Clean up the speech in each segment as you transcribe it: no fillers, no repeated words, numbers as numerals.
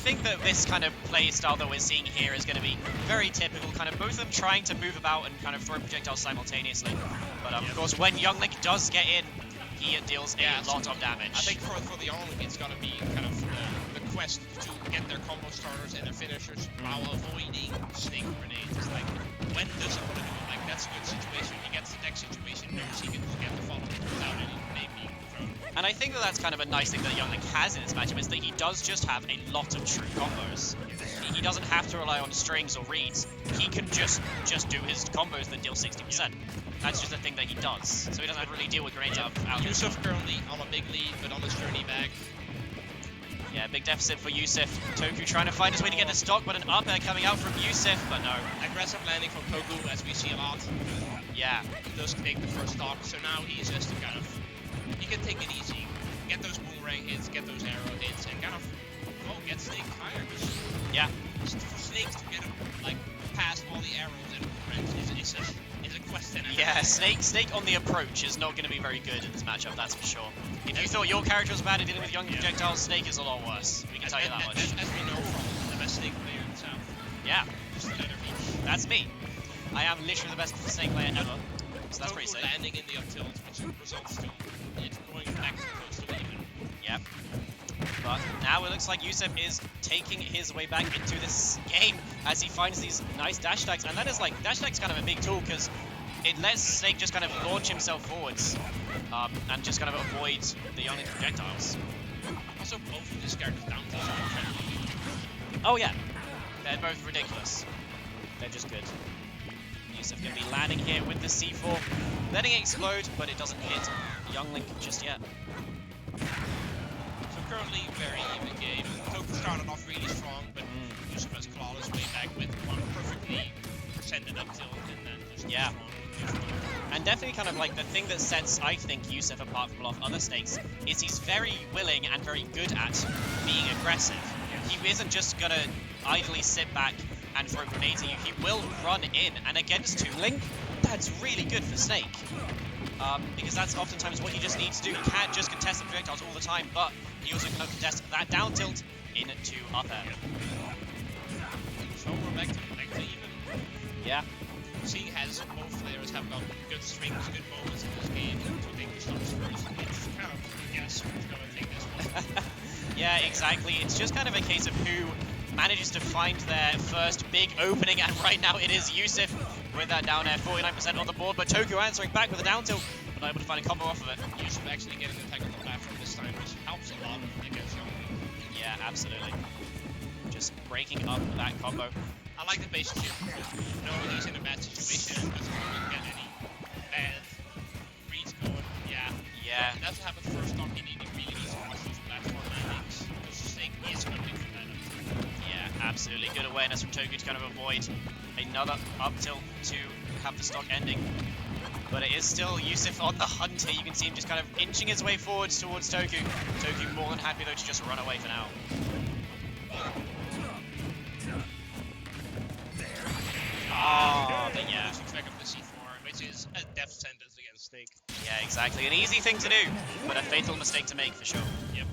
think that this kind of play style that we're seeing here is going to be very typical, kind of both of them trying to move about and kind of throw projectiles simultaneously. But of course, when Younglink does get in, he deals a lot of damage. I think for the Younglink, it's going to be kind of the quest to get their combo starters and their finishers while avoiding snake grenades. It's like, when does he want to do it? Like, that's a good situation. He gets the next situation, knows he can just get the follow without any grenade being thrown. And I think that that's kind of a nice thing that Younglink has in this matchup, is that he does just have a lot of true combos. He doesn't have to rely on strings or reads. He can just do his combos that deal 60%. That's just a thing that he does. So he doesn't have to really deal with grenades out of Yousef currently on a big lead, but on his journey back. Yeah, big deficit for Yousef. Toku trying to find his way to get the stock, but an up air coming out from Yousef, but no. Aggressive landing from Toku, as we see a lot. Yeah. He does take the first stock, so now he's just to kind of, he can take it easy, get those boomerang hits, get those arrow hits, and kind of, get Snake higher. Yeah. Just for Snakes to get him, like, past all the arrows and boomerangs is a quest in it. Yeah, Snake on the approach is not going to be very good in this matchup, that's for sure. If you thought your character was bad at dealing with young projectiles, Snake is a lot worse. We can tell you that much. As we know from the best Snake player in the South. Yeah. Just the letter V. That's me. I am literally the best Snake player ever. So that's pretty sick. Landing in the up tilt, which results to it going back to close to even. Yep. But now it looks like Yousef is taking his way back into this game as he finds these nice dash attacks. And that is like, dash attack's kind of a big tool because it lets Snake just kind of launch himself forwards and just kind of avoid the young projectiles. Also, both of these characters down tilt are incredible. Oh yeah, they're both ridiculous. They're just good. Yousef going to be landing here with the C4, letting it explode, but it doesn't hit Younglink just yet. So currently, very even game. Toku started off really strong, but Yousef has clawed his way back with one perfectly presented up tilt and then just strong. And definitely kind of like the thing that sets, I think, Yousef apart from a lot of other Snakes is he's very willing and very good at being aggressive. He isn't just going to idly sit back and throw grenades at you. He will run in, and against Toonlink, that's really good for Snake. Because that's oftentimes what he just needs to do. He can't just contest the projectiles all the time, but he also can contest that down tilt into up air. So we're back to even. Yeah. Seeing as both players have got good strings, good moments in this game to take the shots first, it's kind of guess who's going to take this one. Yeah, exactly. It's just kind of a case of who manages to find their first big opening, and right now it is Yousef with that down air, 49% on the board, but Toku answering back with a down tilt, but able to find a combo off of it. Yousef actually getting the attack on the platform this time, which helps a lot against Younglink. Yeah, absolutely. Just breaking up that combo. I like the base here. Knowing he's in a bad situation, doesn't really get any bad reads going. Yeah. That's what happened first stock. He really needs to watch those platform landings. Because Snake is hunting for that. Yeah, absolutely. Good awareness from Toku to kind of avoid another up tilt to have the stock ending. But it is still Yousef on the hunt here. You can see him just kind of inching his way forwards towards Toku. Toku more than happy though to just run away for now. Oh, but yeah. Back up the C4, which is a death sentence against Snake. Yeah, exactly. An easy thing to do, but a fatal mistake to make for sure. Yep.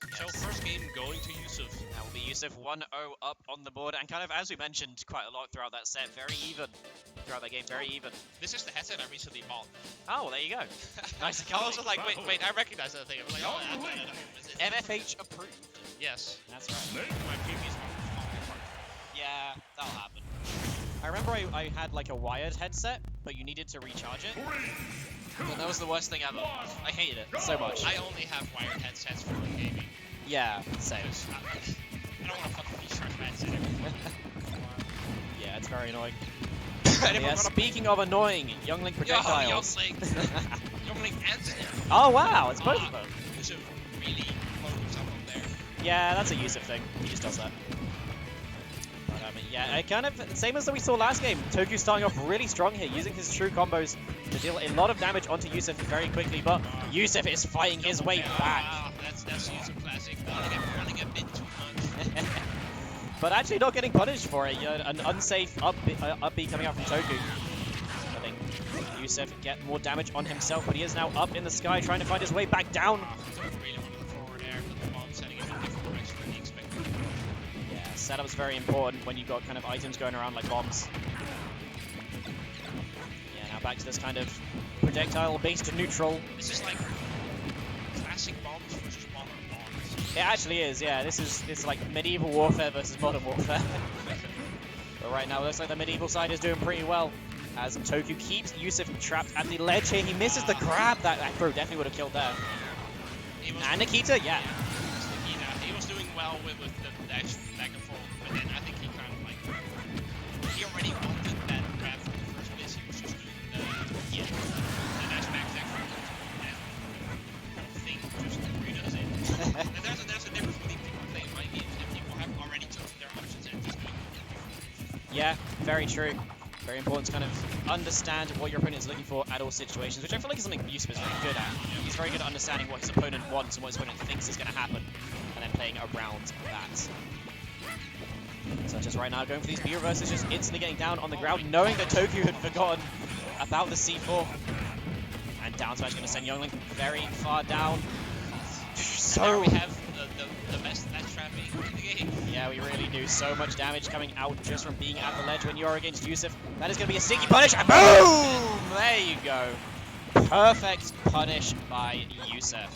Yes. So first game going to Yousef. That will be Yousef 1-0 up on the board, and kind of as we mentioned quite a lot throughout that set, very even. Throughout that game, very even. This is the headset I recently bought. Oh, well, there you go. Nice. I was like, wait, I recognize that thing. I was like, oh, that's MFH approved. Yes. That's right. My previous one was falling apart. Yeah, that'll happen. I remember I had like a wired headset, but you needed to recharge it. And that was the worst thing ever. I hated it so much. I only have wired headsets for gaming. Yeah, same. I don't want to fucking recharge my headset every Yeah, it's very annoying. Yeah, speaking of annoying, Younglink projectiles. Younglink and Snake. Oh wow, it's both of them. Yousef really loaded himself up there. Yeah, that's a Yousef thing. He just does that. But yeah, kind of same as that we saw last game. Toku starting off really strong here, using his true combos to deal a lot of damage onto Yousef very quickly, but Yousef is fighting his way back. That's Yousef classic. Running a bit too much. But actually not getting punished for it. An unsafe up B coming out from Toku. I think Yousef get more damage on himself, but he is now up in the sky trying to find his way back down. Toku really wanted the forward air, but the bomb setting him in a different direction than he expected. Setup's very important when you've got kind of items going around like bombs. Yeah, now back to this kind of projectile-based neutral. This is like classic bombs versus modern bombs. It actually is, yeah. This is like medieval warfare versus modern warfare. But right now, it looks like the medieval side is doing pretty well. As Toku keeps Yousef trapped at the ledge here. He misses the grab. That throw definitely would have killed there. And Nikita, yeah. Nikita, he was doing well with the dash back and forth, but then I think he kind of like, he already wanted that grab from the first place. He was just doing the dash back and forth. That kind of thing just redoes it. And there's a difference between people playing my games and people have already chosen their options and just doing it. Yeah, very true. Very important to kind of understand what your opponent is looking for at all situations, which I feel like is something Yousef is very good at. He's very good at understanding what his opponent wants and what his opponent thinks is going to happen, and then playing around that. So just right now going for these B reverses, just instantly getting down on the ground, knowing that Toku had forgotten about the C4. And down smash going to send Youngling very far down. So and there we have the best ledge trapping in the game. Yeah, we really do. So much damage coming out just from being at the ledge when you're against Yousef. That is going to be a sticky punish, and boom! There you go. Perfect punish by Yousef.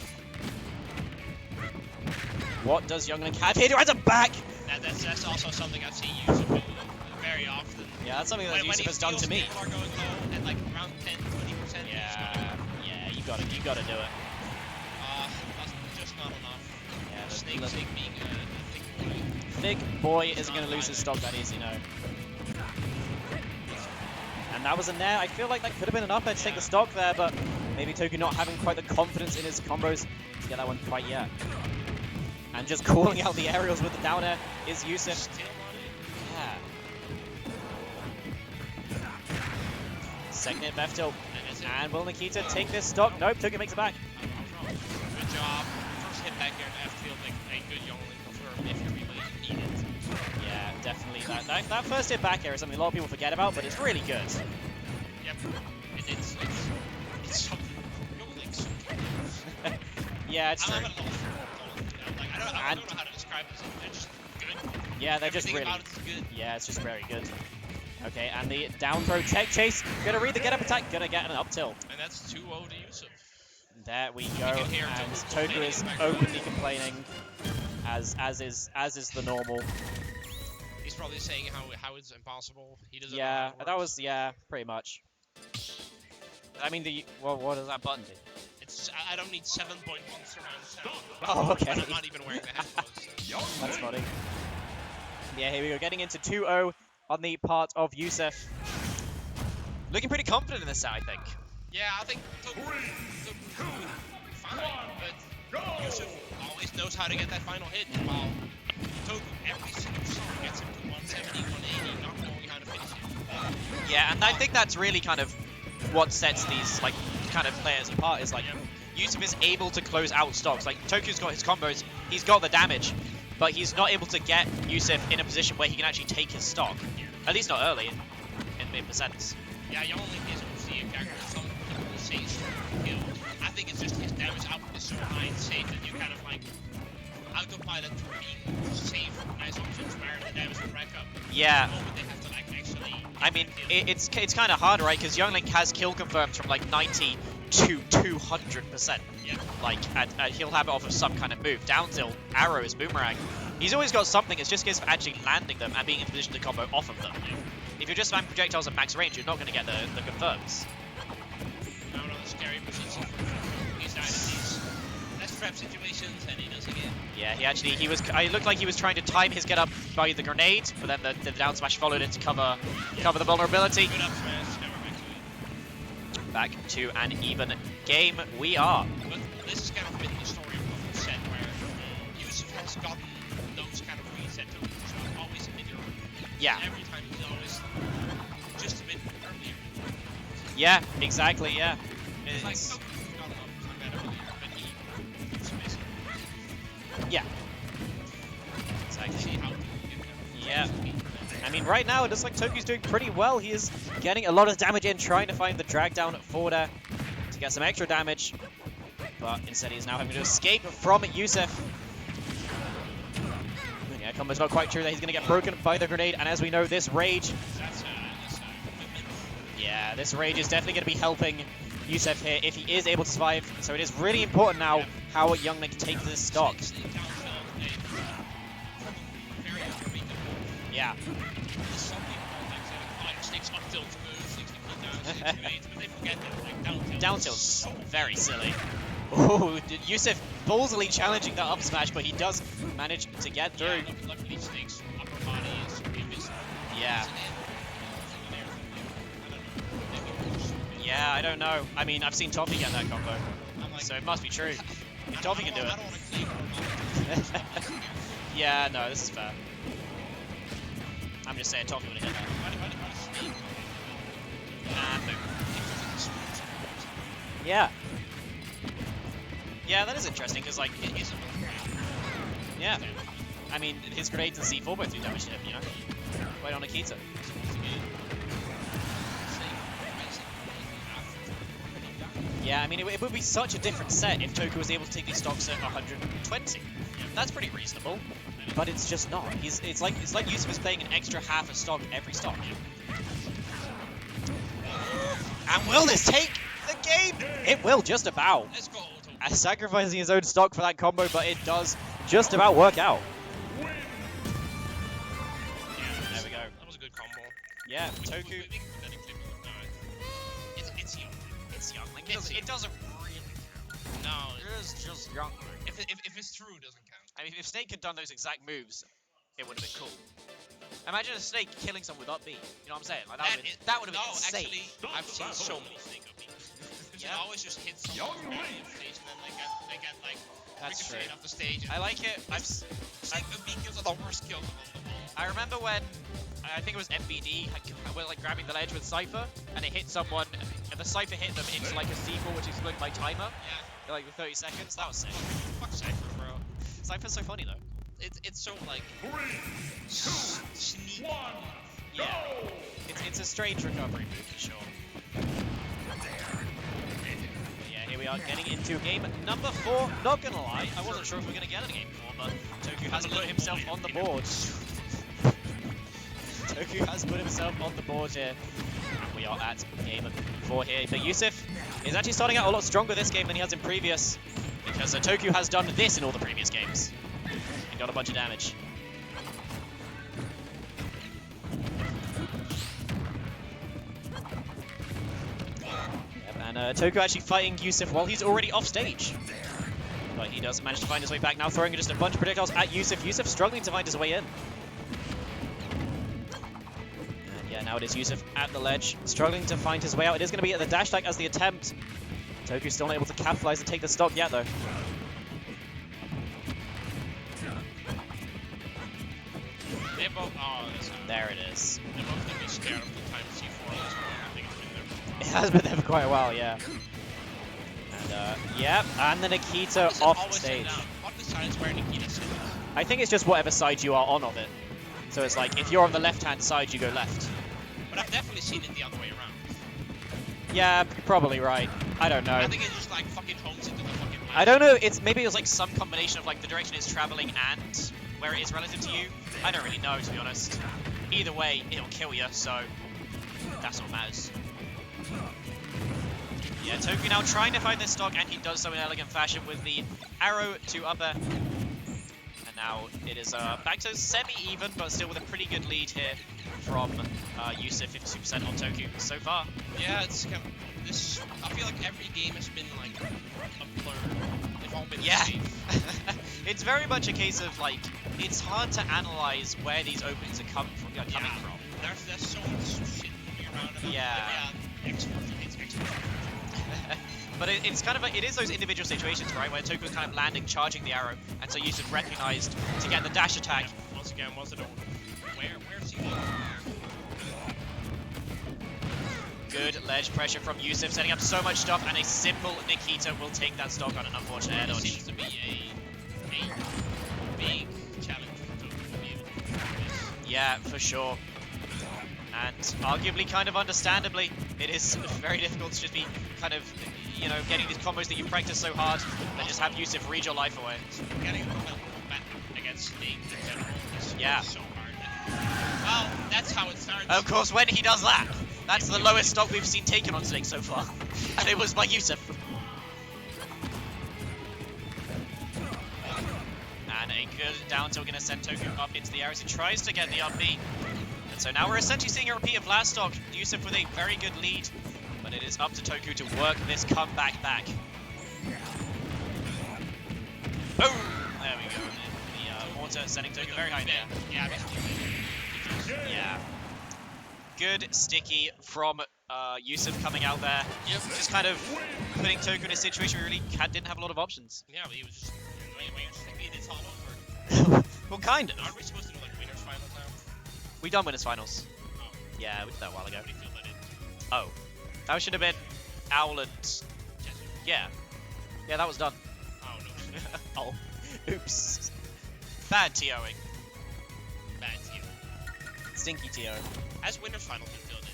What does Youngling have here? He has a back! That's also something I've seen Yousef do very often. Yeah, that's something that Yousef has done to me. People are going low at like around 10-20%. Yeah, you gotta do it. That's just not enough. Yeah, Snake being a thick boy. Thick boy isn't going to lose his stock that easy, no. And that was a nair. I feel like that could have been enough to take the stock there, but maybe Toku not having quite the confidence in his combos to get that one quite yet. And just calling out the aerials with the down air is Yousef. Yeah. Second hit Beth tilt. And will Nikita take this stock? Nope, Toku makes it back. Good job. First hit back there in F field, like a good Youngling confirm if you really need it. Yeah, definitely. That first hit back air is something a lot of people forget about, but it's really good. Yep. It's something. Youngling's so good. Yeah, it's true. I'm at a loss for I don't know how to describe this. They're just good. Yeah, they're just really. About it's good. Yeah, it's just very good. Okay, and the down throw tech chase. Gonna read the get up attack. Gonna get an up tilt. And that's 2-0 to Yousef. There we go. And Toku is openly complaining, as is the normal. He's probably saying how it's impossible. He doesn't. Yeah, that was pretty much. I mean what does that button do? I don't need 7.1 surround sound. Oh, okay. I'm not even wearing the headphones. That's funny. Yeah, here we go. Getting into 2-0 on the part of Yousef. Looking pretty confident in this set, I think. Yeah, I think Toku fine, but Yousef always knows how to get that final hit, while Toku, every single song gets him to 170, 180, not knowing how to finish it. Yeah, and I think that's really kind of what sets these like kind of players apart, is like Yousef is able to close out stocks. Like Toku's got his combos, he's got the damage, but he's not able to get Yousef in a position where he can actually take his stock. At least not early in percents. Yeah, Youngling is obviously a character that some people say is strong kill. I think it's just his damage output is so high and safe that you kind of like autopilot being safe as options where the damage will rack up. Yeah. The moment they have to like actually. I mean, it's kind of hard, right? Because Youngling has kill confirmed from like 90 to 200%. Yeah. Like, and he'll have it off of some kind of move. Down tilt, arrows, boomerang. He's always got something. It's just a case of actually landing them and being in position to combo off of them. Yeah. If you're just spamming projectiles at max range, you're not going to get the confirms. Now we're on the scary position. He's died in these less trap situations, and he does again. Yeah, it looked like he was trying to time his get up by the grenade, but then the down smash followed it to cover the vulnerability. Good up smash. Now we're back to an even game we are. But this has kind of been the story of the set where Yousef has gotten those kind of reset tokens, so always a mid-early. Yeah. Every time he's always just a bit earlier. Yeah, exactly, yeah. It's like Toku's got a lot of that earlier, but he's missing. Yeah. Exactly. See how yeah. I mean, right now, it looks like Toku's doing pretty well. He is getting a lot of damage in, trying to find the drag down forward air to get some extra damage. But instead, he's now having to escape from Yousef. Yeah, combo's not quite true that he's going to get broken by the grenade, and as we know, this rage... Yeah, this rage is definitely going to be helping Yousef here if he is able to survive. So it is really important now how Young Nick takes this stock. Yeah. Down tilt's very silly. Oh, Yousef ballsily challenging that up smash, but he does manage to get through. Yeah. Yeah, I don't know. I mean, I've seen Toffee get that combo, so it must be true. If Toffee can do it. Yeah, no, this is fair. I'm just saying Toffee would have hit that. Yeah. Yeah, that is interesting, because, like, it is a... Yeah. I mean, his grenades and C4 both do damage to him, you know? Wait on Nikita. Yeah, I mean, it would be such a different set if Toku was able to take these stocks at 120. That's pretty reasonable, but it's just not. It's like Yousef is playing an extra half a stock every stock. And will this take the game? It will, just about. Let's go. Sacrificing his own stock for that combo, but it does just about work out. There we go. That was a good combo. Yeah, Toku. It's young. Like It doesn't really count. No, It is just young. if it's true, it doesn't count. I mean, if Snake had done those exact moves, it would have been cool. Imagine a Snake killing someone with up B. You know what I'm saying? Like, that would have been insane. Actually, I've seen so many Snake up Bs. Because it always just hits someone on the stage, and then they get like That's true. ricocheted off the stage. I like it. Snake up B kills are the worst kills of all. I remember when I think it was MBD were like grabbing the ledge with Cypher, and it hit someone, and the Cypher hit them into like a C4, which exploded by timer. Yeah. Like with 30 seconds. That was sick. Fuck Cypher, bro. Cypher's so funny though. It's so like sneaky. Yeah. It's a strange recovery move for sure. Yeah, here we are getting into game number 4. Not gonna lie, I wasn't sure if we were gonna get a game 4, but Toku has put himself on the board. Toku has put himself on the board here. We are at game 4 here. But Yousef is actually starting out a lot stronger this game than he has in previous, because Toku has done this in all the previous games and got a bunch of damage. Yep, and Toku actually fighting Yousef while he's already off stage. But he does manage to find his way back now, throwing just a bunch of projectiles at Yousef. Yousef struggling to find his way in. Yeah, now it is Yousef at the ledge, struggling to find his way out. It is going to be at the dash attack as the attempt. Toku's still not able to capitalize and take the stock yet, though. There it is. They're both going to be scared of the time C4 as well. I think it's been there for a while. It has been there for quite a while, yeah. And, yep, and the Nikita off stage. What decides where Nikita sits? I think it's just whatever side you are on of it. So it's like, if you're on the left-hand side, you go left. But I've definitely seen it the other way around. Yeah, you're probably right. I don't know. I think it just like fucking homes into the fucking line. I don't know, Maybe it was like some combination of like the direction it's traveling and where it is relative to you. I don't really know, to be honest. Either way, it'll kill you, so that's what matters. Yeah, Toku now trying to find this stock, and he does so in elegant fashion with the arrow to upper. And now it is back to semi-even, but still with a pretty good lead here from Yousef, 52% on Toku so far. Yeah, it's kind of, this. I feel like every game has been like a blur. They've all been Yeah. safe. It's very much a case of like, it's hard to analyze where these openings are coming from. There's so much shit around about. Yeah. Export hits, export. But it's kind of like, it is those individual situations, right, where Toku was kind of landing, charging the arrow, and so Yousef recognized to get the dash attack. Once again, was it a where's he going? Good ledge pressure from Yousef, setting up so much stuff, and a simple Nikita will take that stock on an unfortunate air dodge. Seems to be a big challenge for Toku to be able to do this. Yeah, for sure. And arguably, kind of understandably, it is very difficult to just be kind of, you know, getting these combos that you practice so hard and just have Yousef read your life away. Getting a combat against Snake in general is Yeah. So hard. Well, that's how it starts. Of course, when he does that, that's the lowest stock we've seen taken on Snake so far. And it was by Yousef. And a good down tilt gonna send Toku up into the air as he tries to get the up B. And so now we're essentially seeing a repeat of last stock. Yousef with a very good lead. But it is up to Toku to work this comeback back. Boom! There we go. The water sending Toku very high there. Yeah. Good sticky from Yousef coming out there. Yep. Just kind of putting Toku in a situation where he really didn't have a lot of options. Yeah, but he was just... Wait, technically it's all over. Well, kind of. Aren't we supposed to do like winners finals now? We done winners finals. Oh. Yeah, we did that a while ago. How do you feel about it? Oh. That should have been Owl and... Yes. Yeah. Yeah, that was done. Oh, no. Oh. Oops. Bad TOing. Bad team. Stinky TO. As winners finals, you feel it.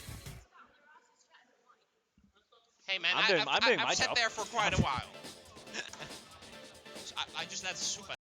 Hey man, I'm doing my I've sat job. there for quite a while. I just let soup